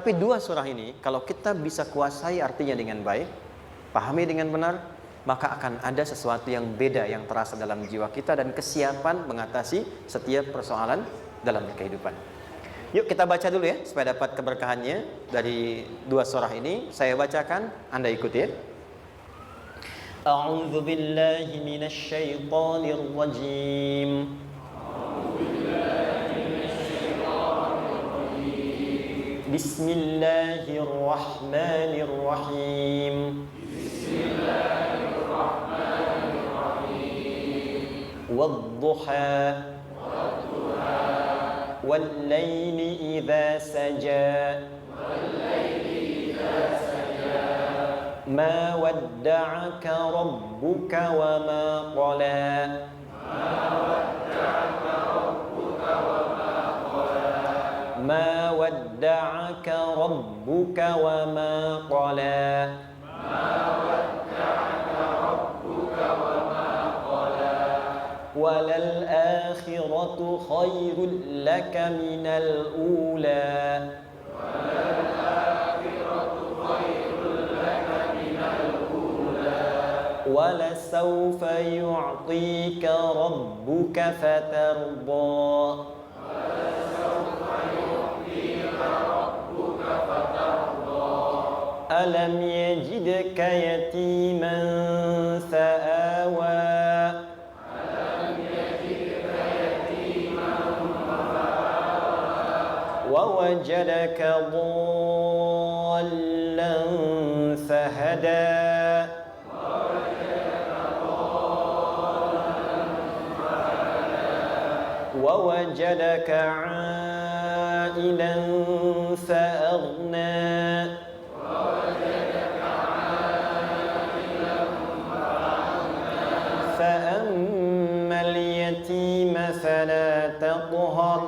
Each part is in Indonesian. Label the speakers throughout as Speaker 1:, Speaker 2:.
Speaker 1: Tapi dua surah ini, kalau kita bisa kuasai artinya dengan baik, pahami dengan benar, maka akan ada sesuatu yang beda yang terasa dalam jiwa kita dan kesiapan mengatasi setiap persoalan dalam kehidupan. Yuk kita baca dulu ya, supaya dapat keberkahannya dari dua surah ini. Saya bacakan, Anda ikuti ya. A'udzu billahi minasy syaithanir rajim. Bismillahirrahmanirrahim. Wadduha wal-laili idza saja ma wadda'aka rabbuka wa ma qala ما ودعك ربك وما قلى وللآخرة خير لك من الأولى ولسوف يعطيك ربك فترضى ألم يجدك يتيما فآوى ووجدك ضالا فهدى ووجدك عائلا فأغنى فأما اليتيم فلا تقهر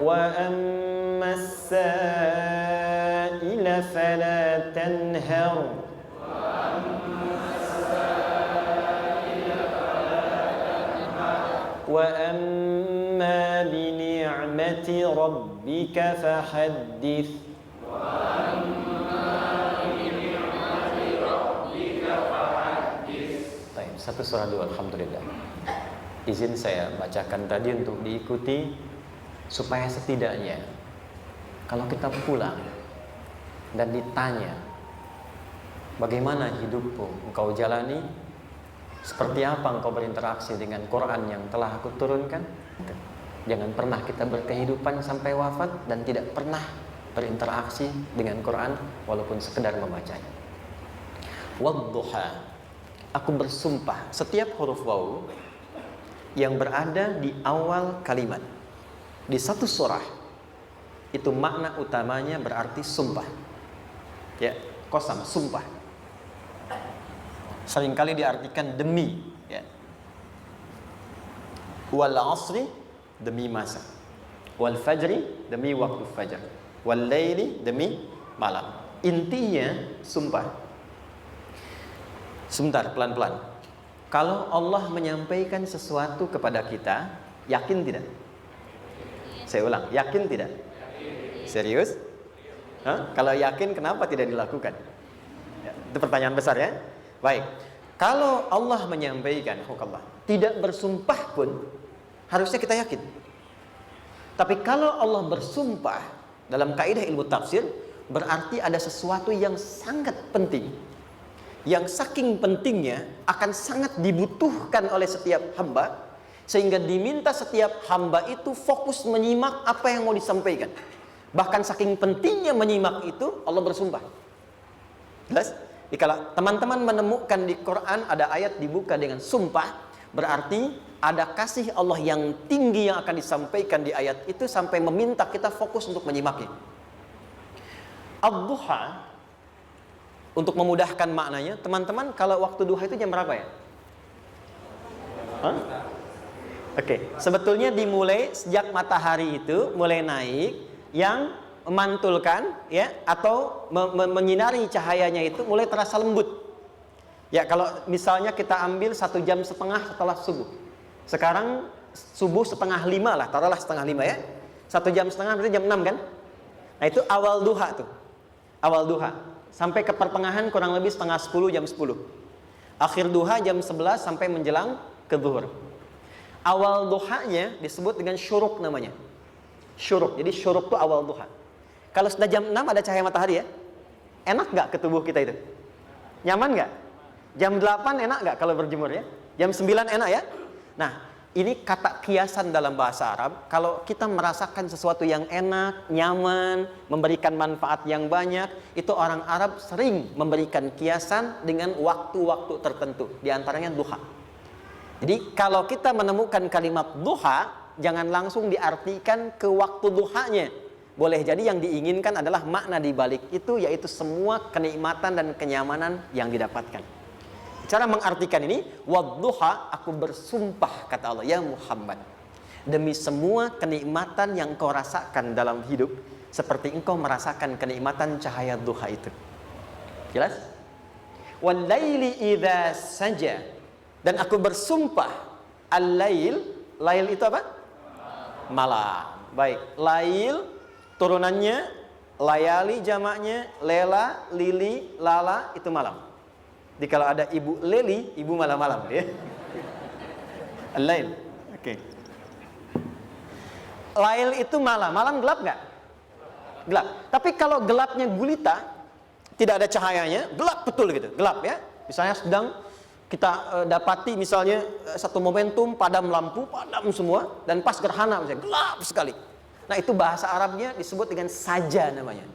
Speaker 1: وأما السائل فلا تنهر وأما بنعمة ربك فحدث. Satu surah dua, alhamdulillah. Izin saya bacakan tadi untuk diikuti, supaya setidaknya kalau kita pulang dan ditanya bagaimana hidupmu engkau jalani, seperti apa engkau berinteraksi dengan Quran yang telah aku turunkan, jangan pernah kita berkehidupan sampai wafat dan tidak pernah berinteraksi dengan Quran walaupun sekedar membacanya. Wadduha, aku bersumpah. Setiap huruf waw yang berada di awal kalimat di satu surah itu makna utamanya berarti sumpah. Ya, qasam, sumpah. Seringkali diartikan demi, ya. Wal asri, demi masa. Wal fajri, demi waktu fajar. Wal laili, demi malam. Intinya sumpah. Sebentar, pelan-pelan. Kalau Allah menyampaikan sesuatu kepada kita, yakin tidak? Saya ulang, yakin tidak? Serius? Hah? Kalau yakin, kenapa tidak dilakukan? Ya, itu pertanyaan besar ya. Baik. Kalau Allah menyampaikan, tidak bersumpah pun, harusnya kita yakin. Tapi kalau Allah bersumpah, dalam kaidah ilmu tafsir, berarti ada sesuatu yang sangat penting, yang saking pentingnya akan sangat dibutuhkan oleh setiap hamba, sehingga diminta setiap hamba itu fokus menyimak apa yang mau disampaikan. Bahkan saking pentingnya menyimak itu, Allah bersumpah. Jelas? Jadi kalau teman-teman menemukan di Quran ada ayat dibuka dengan sumpah, berarti ada kasih Allah yang tinggi yang akan disampaikan di ayat itu sampai meminta kita fokus untuk menyimaknya. Ad-duha, untuk memudahkan maknanya, teman-teman kalau waktu duha itu jam berapa ya? Oke, sebetulnya dimulai sejak matahari itu mulai naik, yang memantulkan ya atau menyinari cahayanya itu mulai terasa lembut. Ya, kalau misalnya kita ambil 1,5 jam setelah subuh. Sekarang subuh 4:30 lah, taruhlah 4:30 ya. 1,5 jam berarti jam 6 kan? Nah itu awal duha tuh. Awal duha. Sampai ke pertengahan kurang lebih 9:30, jam 10. Akhir duha jam 11 sampai menjelang ke zuhur. Awal duhanya disebut dengan syuruk namanya. Syuruk. Jadi syuruk itu awal duha. Kalau sudah jam 6 ada cahaya matahari ya. Enak nggak ke tubuh kita itu? Nyaman nggak? Jam 8 enak nggak kalau berjemur ya? Jam 9 enak ya? Nah, ini kata kiasan dalam bahasa Arab. Kalau kita merasakan sesuatu yang enak, nyaman, memberikan manfaat yang banyak, itu orang Arab sering memberikan kiasan dengan waktu-waktu tertentu. Di antaranya duha. Jadi kalau kita menemukan kalimat duha, jangan langsung diartikan ke waktu duhanya. Boleh jadi yang diinginkan adalah makna di balik itu, yaitu semua kenikmatan dan kenyamanan yang didapatkan. Cara mengartikan ini, wadduha, aku bersumpah kata Allah, ya Muhammad, demi semua kenikmatan yang kau rasakan dalam hidup, seperti engkau merasakan kenikmatan cahaya duha itu. Jelas? Wal laili idza saja, dan aku bersumpah, al-lail, lail itu apa? Malam. Baik, lail turunannya, layali jamaknya, lela, lili, lala, itu malam. Jadi kalau ada ibu leli, ibu malam-malam ya. Al-lail. Oke. Lail itu malam. Malam gelap nggak? Gelap. Tapi kalau gelapnya gulita, tidak ada cahayanya, gelap betul gitu. Gelap ya. Misalnya sedang kita dapati misalnya satu momentum padam lampu, padam semua, dan pas gerhana misalnya gelap sekali. Nah itu bahasa Arabnya disebut dengan saja namanya.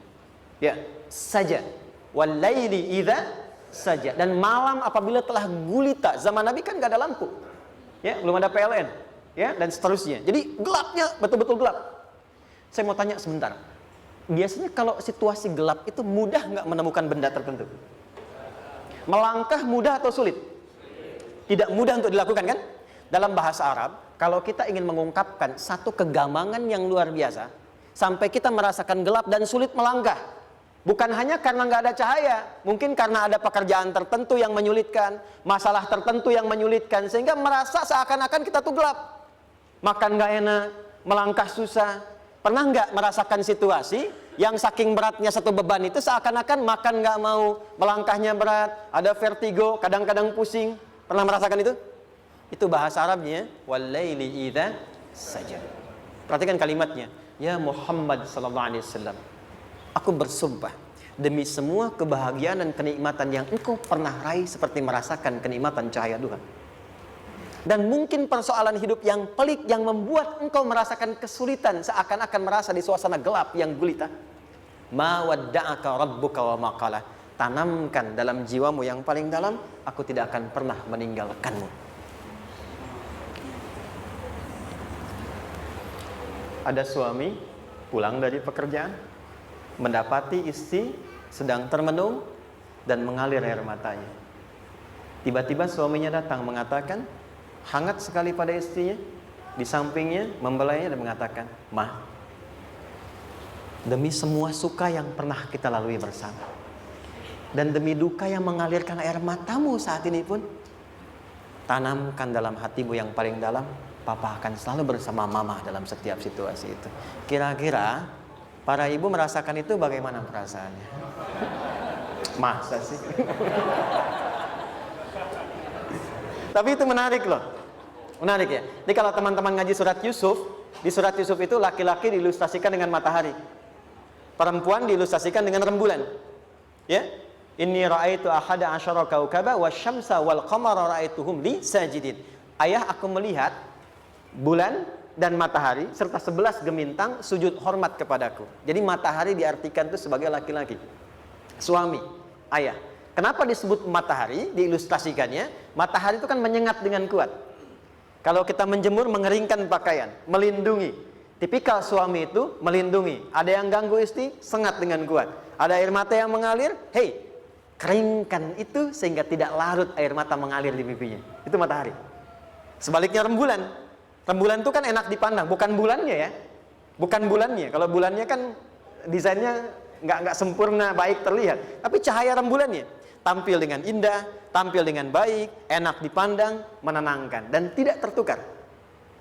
Speaker 1: Ya, saja. Wal laili idza saja. Dan malam apabila telah gulita. Zaman Nabi kan gak ada lampu, ya, belum ada PLN, ya, dan seterusnya. Jadi gelapnya betul-betul gelap. Saya mau tanya sebentar. Biasanya kalau situasi gelap itu mudah nggak menemukan benda tertentu? Melangkah mudah atau sulit? Tidak mudah untuk dilakukan kan? Dalam bahasa Arab, kalau kita ingin mengungkapkan satu kegamangan yang luar biasa, sampai kita merasakan gelap dan sulit melangkah, bukan hanya karena nggak ada cahaya, mungkin karena ada pekerjaan tertentu yang menyulitkan, masalah tertentu yang menyulitkan, sehingga merasa seakan-akan kita tuh gelap, makan nggak enak, melangkah susah. Pernah nggak merasakan situasi yang saking beratnya satu beban itu seakan-akan makan nggak mau, melangkahnya berat, ada vertigo, kadang-kadang pusing. Pernah merasakan itu? Itu bahasa Arabnya walaili idza saja. Perhatikan kalimatnya, ya Muhammad sallallahu alaihi wasallam, aku bersumpah demi semua kebahagiaan dan kenikmatan yang engkau pernah raih, seperti merasakan kenikmatan cahaya duha. Dan mungkin persoalan hidup yang pelik yang membuat engkau merasakan kesulitan, seakan-akan merasa di suasana gelap yang gulita. Ma wadda'aka rabbuka wa ma qala. Tanamkan dalam jiwamu yang paling dalam, aku tidak akan pernah meninggalkanmu. Ada suami pulang dari pekerjaan, mendapati istri sedang termenung dan mengalir air matanya. Tiba-tiba suaminya datang mengatakan, hangat sekali pada istrinya, di sampingnya membelainya dan mengatakan, "Ma, demi semua suka yang pernah kita lalui bersama, dan demi duka yang mengalirkan air matamu saat ini pun, tanamkan dalam hatimu yang paling dalam, Papa akan selalu bersama Mama dalam setiap situasi itu." Kira-kira para ibu merasakan itu bagaimana perasaannya? Masa sih? Tapi itu menarik loh. Menarik ya. Jadi kalau teman-teman ngaji surat Yusuf, di surat Yusuf itu laki-laki diilustrasikan dengan matahari, perempuan diilustrasikan dengan rembulan. Ya. Inni ra'aitu ahada asyara kaukaba wasyamsa wal qamara ra'aituhum li sajidin. Ayah, aku melihat bulan dan matahari serta 11 gemintang sujud hormat kepadaku. Jadi matahari diartikan itu sebagai laki-laki, suami, ayah. Kenapa disebut matahari diilustrasikannya? Matahari itu kan menyengat dengan kuat. Kalau kita menjemur, mengeringkan pakaian, melindungi. Tipikal suami itu melindungi. Ada yang ganggu istri, sengat dengan kuat. Ada air mata yang mengalir, hey, keringkan itu sehingga tidak larut air mata mengalir di pipinya. Itu matahari. Sebaliknya rembulan. Rembulan itu kan enak dipandang, bukan bulannya ya. Bukan bulannya. Kalau bulannya kan desainnya nggak sempurna, baik terlihat. Tapi cahaya rembulannya tampil dengan indah, tampil dengan baik, enak dipandang, menenangkan, dan tidak tertukar.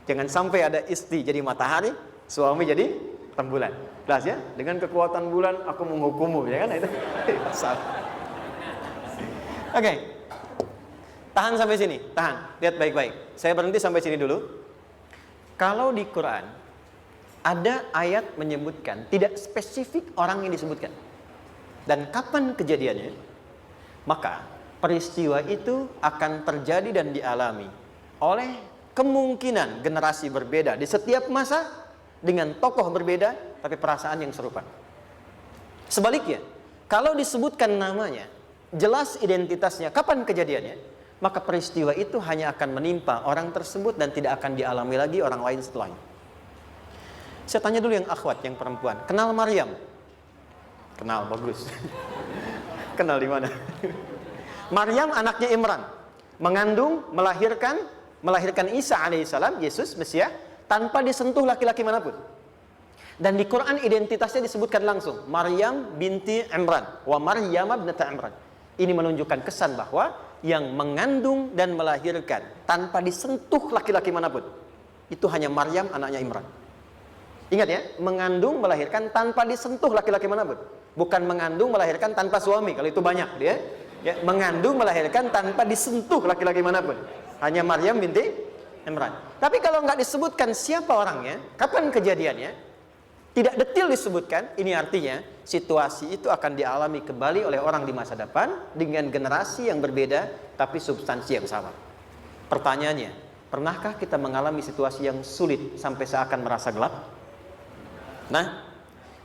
Speaker 1: Jangan sampai ada istri jadi matahari, suami jadi rembulan. Jelas ya? Dengan kekuatan bulan aku menghukummu, ya kan? Itu salah. Oke. Tahan sampai sini, tahan. Lihat baik-baik. Saya berhenti sampai sini dulu. Kalau di Quran ada ayat menyebutkan, tidak spesifik orang yang disebutkan dan kapan kejadiannya, maka peristiwa itu akan terjadi dan dialami oleh kemungkinan generasi berbeda di setiap masa dengan tokoh berbeda tapi perasaan yang serupa. Sebaliknya, kalau disebutkan namanya, jelas identitasnya, kapan kejadiannya, maka peristiwa itu hanya akan menimpa orang tersebut dan tidak akan dialami lagi orang lain setelahnya. Saya tanya dulu yang akhwat, yang perempuan, kenal Maryam? Kenal, bagus. Kenal di mana? Maryam anaknya Imran, mengandung, melahirkan Isa alaihissalam, Yesus Mesias, tanpa disentuh laki-laki manapun. Dan di Quran identitasnya disebutkan langsung, Maryam binti Imran, wa Maryam ibnata Imran. Ini menunjukkan kesan bahwa yang mengandung dan melahirkan tanpa disentuh laki-laki manapun, itu hanya Maryam anaknya Imran. Ingat ya, mengandung melahirkan tanpa disentuh laki-laki manapun. Bukan mengandung melahirkan tanpa suami, kalau itu banyak dia. Ya, mengandung melahirkan tanpa disentuh laki-laki manapun. Hanya Maryam binti Imran. Tapi kalau nggak disebutkan siapa orangnya, kapan kejadiannya, tidak detail disebutkan, ini artinya situasi itu akan dialami kembali oleh orang di masa depan dengan generasi yang berbeda tapi substansi yang sama. Pertanyaannya, pernahkah kita mengalami situasi yang sulit sampai seakan merasa gelap? Nah,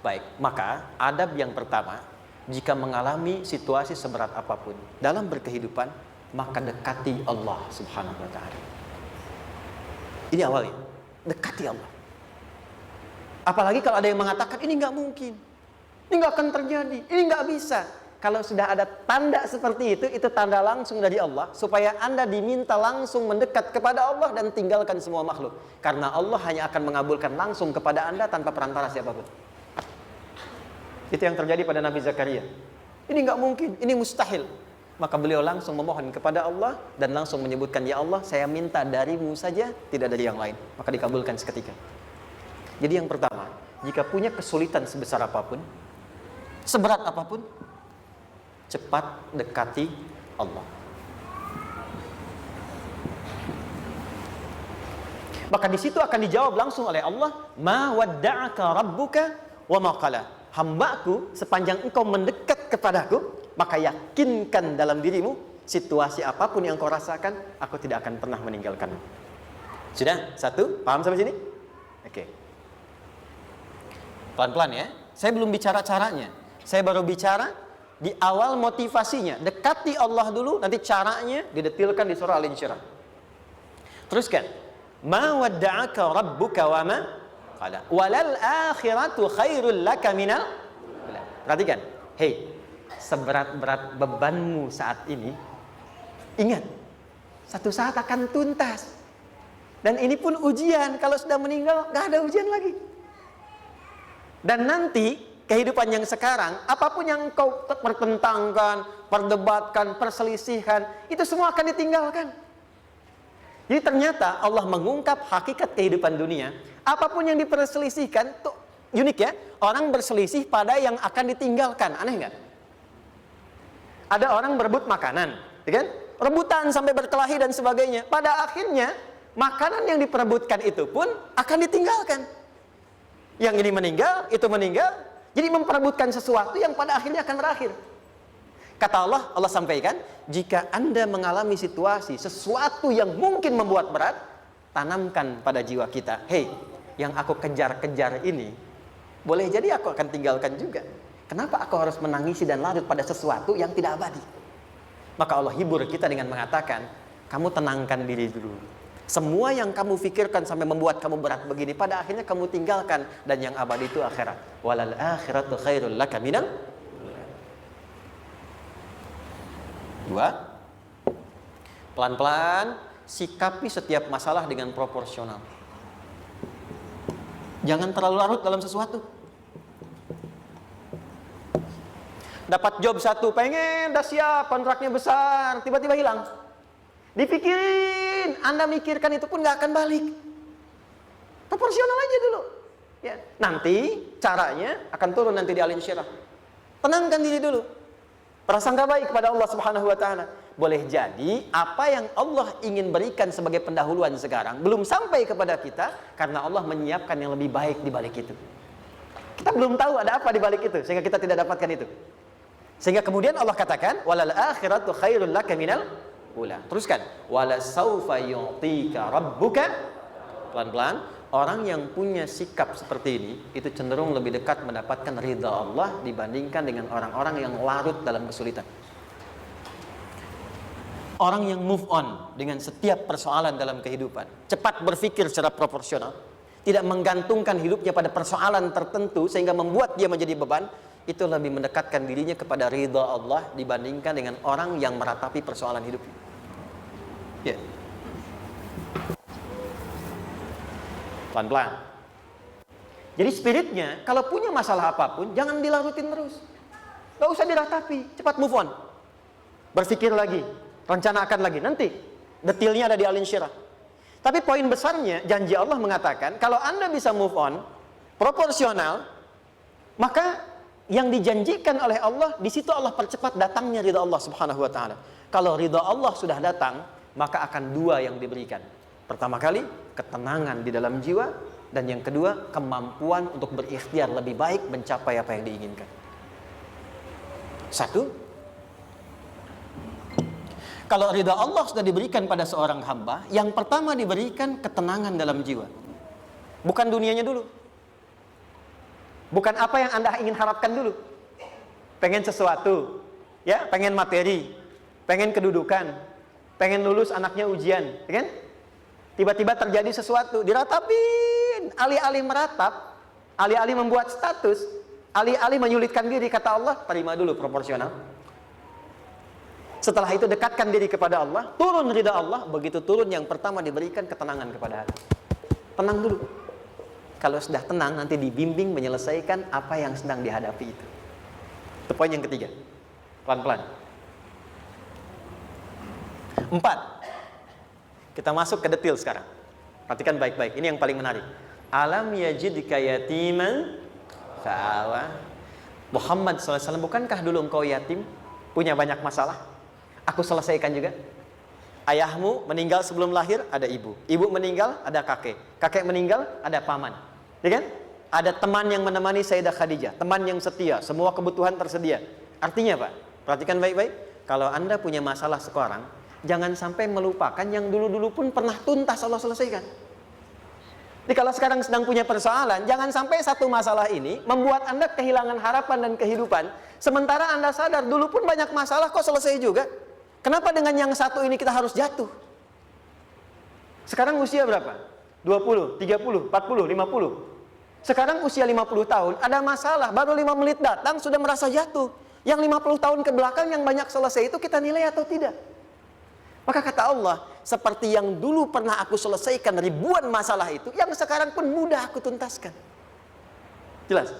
Speaker 1: baik, maka adab yang pertama, jika mengalami situasi seberat apapun dalam berkehidupan, maka dekati Allah Subhanahu wa ta'ala. Ini awalnya, dekati Allah. Apalagi kalau ada yang mengatakan ini nggak mungkin, ini nggak akan terjadi, ini nggak bisa. Kalau sudah ada tanda seperti itu tanda langsung dari Allah supaya Anda diminta langsung mendekat kepada Allah dan tinggalkan semua makhluk. Karena Allah hanya akan mengabulkan langsung kepada Anda tanpa perantara siapapun. Itu yang terjadi pada Nabi Zakaria. Ini nggak mungkin, ini mustahil. Maka beliau langsung memohon kepada Allah dan langsung menyebutkan, ya Allah, saya minta darimu saja, tidak dari yang lain. Maka dikabulkan seketika. Jadi yang pertama, jika punya kesulitan sebesar apapun, seberat apapun, cepat dekati Allah. Maka di situ akan dijawab langsung oleh Allah, ma wadda'aka rabbuka wa ma qala. Hambaku, sepanjang engkau mendekat kepadaku, maka yakinkan dalam dirimu, situasi apapun yang kau rasakan, aku tidak akan pernah meninggalkanmu. Sudah? Satu? Paham sampai sini? Oke. Pelan-pelan ya. Saya belum bicara caranya. Saya baru bicara di awal motivasinya. Dekati Allah dulu, nanti caranya didetilkan di surah Al-Insyirah. Teruskan. Ma wadda'aka rabbuka wa ma qala. Walal akhiratu khairul laka minal. Perhatikan. Hei, seberat-berat bebanmu saat ini, ingat, satu saat akan tuntas. Dan ini pun ujian. Kalau sudah meninggal, gak ada ujian lagi. Dan nanti kehidupan yang sekarang, apapun yang kau pertentangkan, perdebatkan, perselisihkan, itu semua akan ditinggalkan. Jadi ternyata Allah mengungkap hakikat kehidupan dunia. Apapun yang diperselisihkan, tuh unik ya. Orang berselisih pada yang akan ditinggalkan. Aneh nggak? Ada orang berebut makanan, ya kan? Rebutan sampai berkelahi dan sebagainya. Pada akhirnya makanan yang diperebutkan itu pun akan ditinggalkan. Yang ini meninggal, itu meninggal. Jadi memperebutkan sesuatu yang pada akhirnya akan berakhir. Kata Allah, Allah sampaikan, jika Anda mengalami situasi, sesuatu yang mungkin membuat berat, tanamkan pada jiwa kita, hei, yang aku kejar-kejar ini, boleh jadi aku akan tinggalkan juga. Kenapa aku harus menangisi dan larut pada sesuatu yang tidak abadi? Maka Allah hibur kita dengan mengatakan, kamu tenangkan diri dulu. Semua yang kamu pikirkan sampai membuat kamu berat begini, pada akhirnya kamu tinggalkan. Dan yang abadi itu akhirat. Walal akhiratu khairul laka minal. Dua, pelan-pelan sikapi setiap masalah dengan proporsional. Jangan terlalu larut dalam sesuatu. Dapat job satu, pengen, dah siap, kontraknya besar, tiba-tiba hilang. Dipikirin, Anda mikirkan itu pun gak akan balik. Proporsional aja dulu. Ya, nanti caranya akan turun nanti di al-insyirah. Tenangkan diri dulu. Prasangka baik kepada Allah Subhanahu wa taala. Boleh jadi apa yang Allah ingin berikan sebagai pendahuluan sekarang belum sampai kepada kita karena Allah menyiapkan yang lebih baik di balik itu. Kita belum tahu ada apa di balik itu sehingga kita tidak dapatkan itu. Sehingga kemudian Allah katakan walal akhiratu khairul laka minal ula. Teruskan wala saufa yu'tika rabbuka. Pelan-pelan. Orang yang punya sikap seperti ini itu cenderung lebih dekat mendapatkan ridha Allah dibandingkan dengan orang-orang yang larut dalam kesulitan. Orang yang move on dengan setiap persoalan dalam kehidupan, cepat berpikir secara proporsional, tidak menggantungkan hidupnya pada persoalan tertentu sehingga membuat dia menjadi beban, itu lebih mendekatkan dirinya kepada ridha Allah dibandingkan dengan orang yang meratapi persoalan hidupnya. Ya. Pelan-pelan. Jadi spiritnya, kalau punya masalah apapun, jangan dilarutin terus. Gak usah diratapi, cepat move on. Berpikir lagi, rencanakan lagi. Nanti, detailnya ada di al-insyirah. Tapi poin besarnya, janji Allah mengatakan, kalau Anda bisa move on, proporsional, maka yang dijanjikan oleh Allah, di situ Allah percepat datangnya ridha Allah Subhanahu wa taala. Kalau ridha Allah sudah datang, maka akan dua yang diberikan. Pertama kali, ketenangan di dalam jiwa, dan yang kedua, kemampuan untuk berikhtiar lebih baik mencapai apa yang diinginkan. Satu, kalau ridha Allah sudah diberikan pada seorang hamba, yang pertama diberikan ketenangan dalam jiwa. Bukan dunianya dulu. Bukan apa yang Anda ingin harapkan dulu. Pengen sesuatu, ya, pengen materi, pengen kedudukan, pengen lulus anaknya ujian, ya kan? Tiba-tiba terjadi sesuatu, diratapin, alih-alih meratap, alih-alih membuat status, alih-alih menyulitkan diri, kata Allah, terima dulu proporsional. Setelah itu dekatkan diri kepada Allah, turun ridha Allah, begitu turun yang pertama diberikan ketenangan kepada hati. Tenang dulu. Kalau sudah tenang, nanti dibimbing menyelesaikan apa yang sedang dihadapi itu. Itu poin yang ketiga. Pelan-pelan. 4. Kita masuk ke detail sekarang. Perhatikan baik-baik. Ini yang paling menarik. Alam yajidka yatiman fa'awa. Muhammad SAW, bukankah dulu engkau yatim? Punya banyak masalah? Aku selesaikan juga. Ayahmu meninggal sebelum lahir, ada ibu. Ibu meninggal, ada kakek. Kakek meninggal, ada paman. Ya kan? Ada teman yang menemani Sayyidah Khadijah. Teman yang setia. Semua kebutuhan tersedia. Artinya apa? Perhatikan baik-baik. Kalau Anda punya masalah sekarang, jangan sampai melupakan yang dulu-dulu pun pernah tuntas Allah selesaikan. Jadi kalau sekarang sedang punya persoalan, jangan sampai satu masalah ini membuat Anda kehilangan harapan dan kehidupan. Sementara Anda sadar dulu pun banyak masalah kok selesai juga. Kenapa dengan yang satu ini kita harus jatuh? Sekarang usia berapa? 20, 30, 40, 50. Sekarang usia 50 tahun, ada masalah, baru 5 menit datang sudah merasa jatuh. Yang 50 tahun ke belakang yang banyak selesai itu kita nilai atau tidak? Maka kata Allah, seperti yang dulu pernah aku selesaikan ribuan masalah itu, yang sekarang pun mudah aku tuntaskan. Jelas?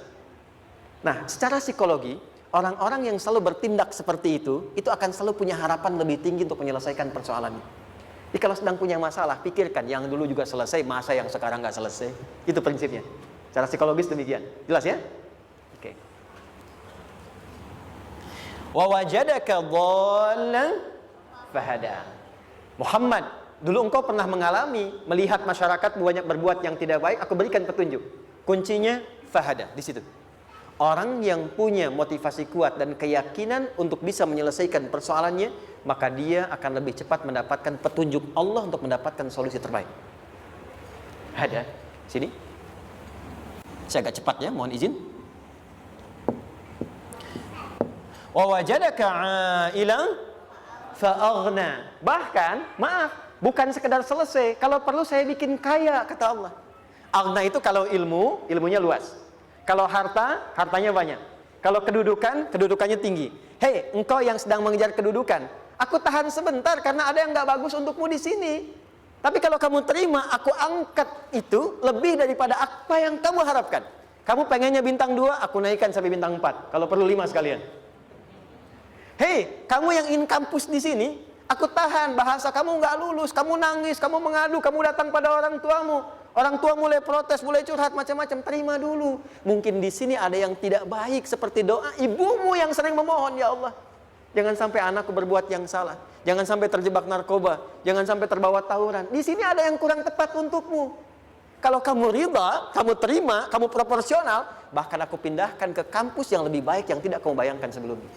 Speaker 1: Nah, secara psikologi, orang-orang yang selalu bertindak seperti itu akan selalu punya harapan lebih tinggi untuk menyelesaikan persoalannya. Jadi kalau sedang punya masalah, pikirkan yang dulu juga selesai, masa yang sekarang nggak selesai. Itu prinsipnya. Secara psikologis demikian. Jelas ya? Oke. Wa wajadaka dhallan fahada. Muhammad, dulu engkau pernah mengalami melihat masyarakat banyak berbuat yang tidak baik, aku berikan petunjuk. Kuncinya fahada di situ. Orang yang punya motivasi kuat dan keyakinan untuk bisa menyelesaikan persoalannya, maka dia akan lebih cepat mendapatkan petunjuk Allah untuk mendapatkan solusi terbaik. Ada sini. Saya agak cepat ya, mohon izin. Wa wajadaka 'ailan fa'aghna. Bahkan, maaf, bukan sekedar selesai. Kalau perlu saya bikin kaya, kata Allah. Aghna itu kalau ilmu, ilmunya luas. Kalau harta, hartanya banyak. Kalau kedudukan, kedudukannya tinggi. Hei, engkau yang sedang mengejar kedudukan, aku tahan sebentar karena ada yang nggak bagus untukmu di sini. Tapi kalau kamu terima, aku angkat itu lebih daripada apa yang kamu harapkan. Kamu pengennya bintang 2, aku naikkan sampai bintang 4. Kalau perlu 5 sekalian. Hei, kamu yang ingin kampus di sini, aku tahan bahasa kamu nggak lulus, kamu nangis, kamu mengadu, kamu datang pada orang tuamu. Orang tua mulai protes, mulai curhat macam-macam, terima dulu. Mungkin di sini ada yang tidak baik seperti doa ibumu yang sering memohon, ya Allah, jangan sampai anakku berbuat yang salah, jangan sampai terjebak narkoba, jangan sampai terbawa tawuran. Di sini ada yang kurang tepat untukmu. Kalau kamu ridha, kamu terima, kamu proporsional, bahkan aku pindahkan ke kampus yang lebih baik yang tidak kamu bayangkan sebelumnya.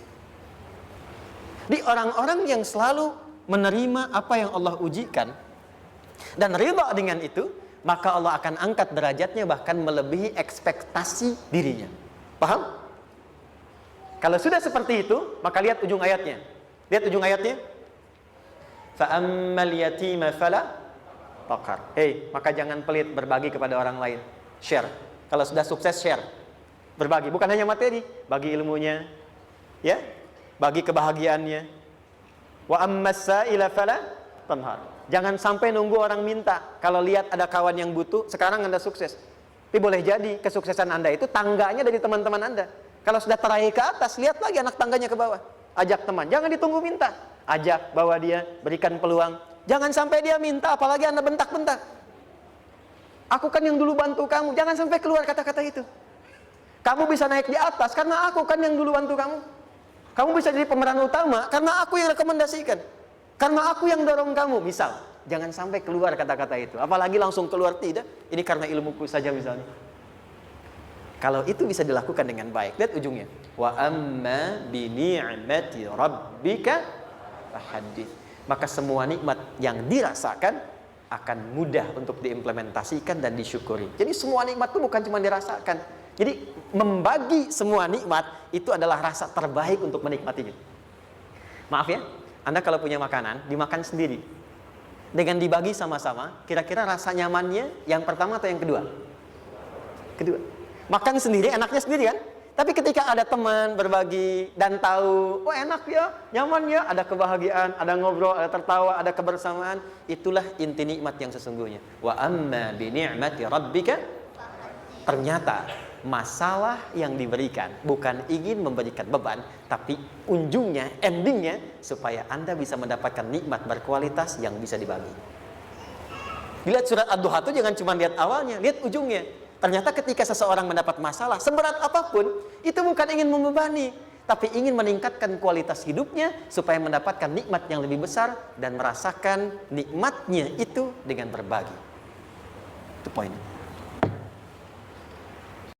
Speaker 1: Di orang-orang yang selalu menerima apa yang Allah ujikan dan ridha dengan itu, maka Allah akan angkat derajatnya bahkan melebihi ekspektasi dirinya. Paham? Kalau sudah seperti itu, maka lihat ujung ayatnya. Lihat ujung ayatnya. Fa'ammal yatima fala taqhar. Maka jangan pelit berbagi kepada orang lain. Share. Kalau sudah sukses, share. Berbagi, bukan hanya materi, bagi ilmunya, ya, bagi kebahagiaannya. Wa ammas sa'ila fala tanhar. Jangan sampai nunggu orang minta. Kalau lihat ada kawan yang butuh, sekarang Anda sukses. Tapi boleh jadi kesuksesan Anda itu tangganya dari teman-teman Anda. Kalau sudah teraih ke atas, lihat lagi anak tangganya ke bawah. Ajak teman, jangan ditunggu minta. Ajak, bawa dia, berikan peluang. Jangan sampai dia minta, apalagi Anda bentak-bentak. Aku kan yang dulu bantu kamu. Jangan sampai keluar kata-kata itu. Kamu bisa naik di atas karena aku kan yang dulu bantu kamu. Kamu bisa jadi pemeran utama karena aku yang rekomendasikan. Karena aku yang dorong kamu, misal. Jangan sampai keluar kata-kata itu. Apalagi langsung keluar, tidak. Ini karena ilmuku saja misalnya. Kalau itu bisa dilakukan dengan baik, lihat ujungnya. Wa amma bi ni'mati rabbika fahaddits. Maka semua nikmat yang dirasakan akan mudah untuk diimplementasikan dan disyukuri. Jadi semua nikmat itu bukan cuma dirasakan. Jadi membagi semua nikmat itu adalah rasa terbaik untuk menikmatinya. Maaf ya, Anda kalau punya makanan, dimakan sendiri. Dengan dibagi sama-sama, kira-kira rasa nyamannya yang pertama atau yang kedua? Kedua. Makan sendiri, enaknya sendiri kan? Tapi ketika ada teman berbagi dan tahu, oh enak ya, nyaman ya, ada kebahagiaan, ada ngobrol, ada tertawa, ada kebersamaan, itulah inti nikmat yang sesungguhnya. Wa amma bi ni'mati rabbika. Ternyata masalah yang diberikan bukan ingin memberikan beban, tapi ujungnya, endingnya supaya Anda bisa mendapatkan nikmat berkualitas yang bisa dibagi. Lihat surat Ad-Duha itu jangan cuma lihat awalnya, lihat ujungnya. Ternyata ketika seseorang mendapat masalah seberat apapun, itu bukan ingin membebani, tapi ingin meningkatkan kualitas hidupnya supaya mendapatkan nikmat yang lebih besar dan merasakan nikmatnya itu dengan berbagi. Itu poinnya.